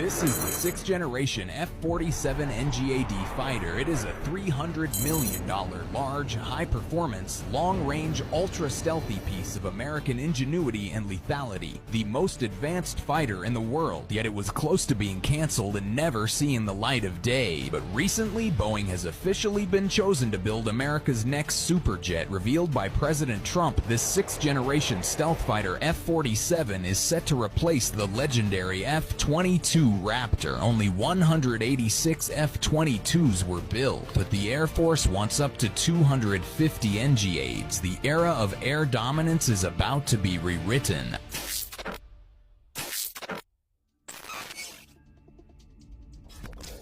This is the 6th generation F-47 NGAD fighter. It is a $300 million large, high-performance, long-range, ultra-stealthy piece of American ingenuity and lethality. The most advanced fighter in the world, yet it was close to being canceled and never seeing the light of day. But recently, Boeing has officially been chosen to build America's next superjet. Revealed by President Trump, this 6th generation stealth fighter F-47 is set to replace the legendary F-22 Raptor. Only 186 F-22s were built, but the Air Force wants up to 250 NGADs. The era of air dominance is about to be rewritten.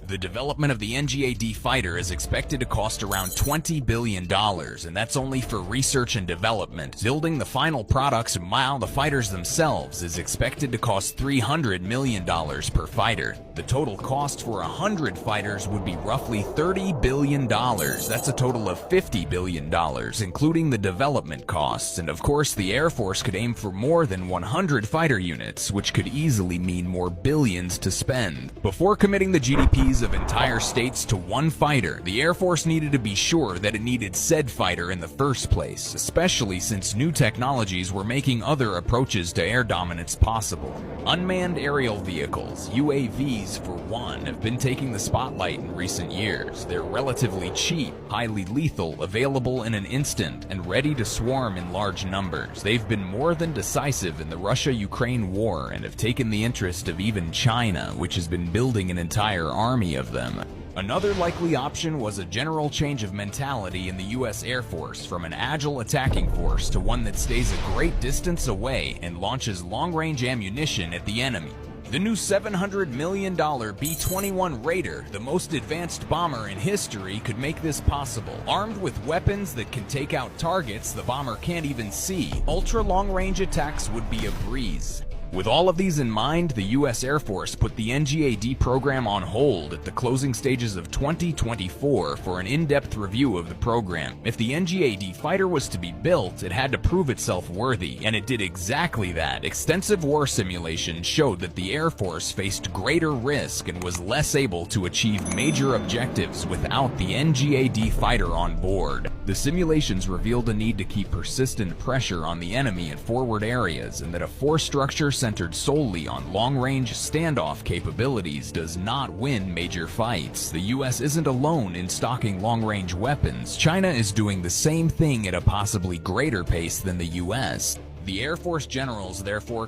The development of the NGAD fighter is expected to cost around $20 billion, and that's only for research and development. Building the final products, while the fighters themselves, is expected to cost $300 million per fighter. The total cost for 100 fighters would be roughly $30 billion. That's a total of $50 billion, including the development costs. And of course, the Air Force could aim for more than 100 fighter units, which could easily mean more billions to spend. Before committing the GDPs of entire states to one fighter, the Air Force needed to be sure that it needed said fighter in the first place, especially since new technologies were making other approaches to air dominance possible. Unmanned aerial vehicles, UAVs for one, have been taking the spotlight in recent years. They're relatively cheap, highly lethal, available in an instant, and ready to swarm in large numbers. They've been more than decisive in the Russia-Ukraine war and have taken the interest of even China, which has been building an entire army of them. Another likely option was a general change of mentality in the U.S. Air Force from an agile attacking force to one that stays a great distance away and launches long-range ammunition at the enemy. The new $700 million B-21 Raider, the most advanced bomber in history, could make this possible. Armed with weapons that can take out targets the bomber can't even see, ultra-long-range attacks would be a breeze. With all of these in mind, the U.S. Air Force put the NGAD program on hold at the closing stages of 2024 for an in-depth review of the program. If the NGAD fighter was to be built, it had to prove itself worthy, and it did exactly that. Extensive war simulations showed that the Air Force faced greater risk and was less able to achieve major objectives without the NGAD fighter on board. The simulations revealed a need to keep persistent pressure on the enemy in forward areas, and that a force structure centered solely on long-range standoff capabilities does not win major fights. The U.S. isn't alone in stocking long-range weapons. China is doing the same thing at a possibly greater pace than the U.S. The Air Force generals therefore